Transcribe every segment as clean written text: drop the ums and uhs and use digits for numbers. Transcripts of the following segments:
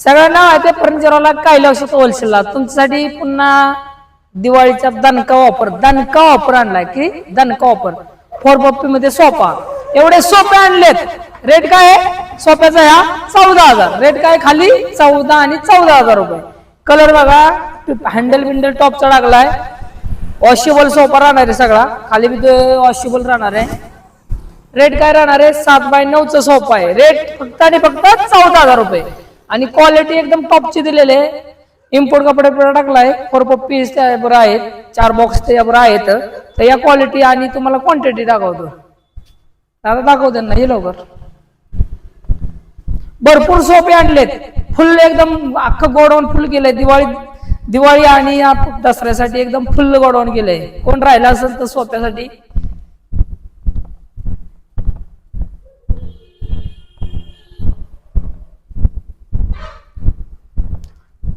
सगळ्यांना माहिती आहे फर्निचरवाला काय लक्षात होलसेलला तुमच्यासाठी पुन्हा दिवाळीचा दणका ऑफर आणलाय की दणका ऑफर 450 मध्ये सोफा एवढे सोफे आणलेत. रेट काय आहे सोफ्याचा ह्या 14,000 रेट काय खाली 14 आणि 14,000 रुपये. कलर बघा हँडल बिंडल टॉपचा लागलाय. वॉशेबल सोफा राहणार आहे सगळा खाली बी वॉशेबल राहणार आहे. रेट काय राहणार आहे 7x9चा सोफा आहे. रेट फक्त आणि फक्त 14,000 रुपये आणि क्वालिटी एकदम टॉपची दिलेली आहे. इम्पोर्ट कपडे टाकलाय 450 पीस त्याबरोबर आहेत 4 बॉक्स त्याबरोबर आहेत. तर या क्वालिटी आणि तुम्हाला क्वांटिटी दाखवतो. आता दाखवतो ना हे लवकर. भरपूर सोफे आणलेत फुल एकदम अख्खं गोडाऊन फुल केलंय. दिवाळी आणि दसऱ्यासाठी एकदम फुल गोडाऊन केलंय. कोण राहिला असेल तर सोफ्यासाठी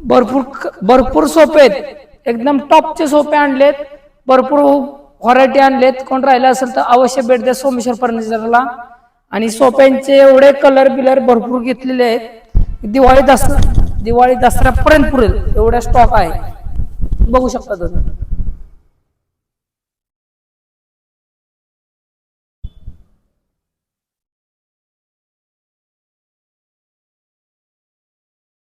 भरपूर सोफे आहेत. एकदम टॉपचे सोफे आणलेत. भरपूर व्हरायटी आणलेत. कोण राहिला असेल तर अवश्य भेट द्या सोमेश्वर फर्निचरला. आणि सोफ्यांचे एवढे कलर बिलर भरपूर घेतलेले आहेत. दिवाळी दसऱ्यापर्यंत पुरेल एवढा स्टॉक आहे बघू शकता तुम्ही.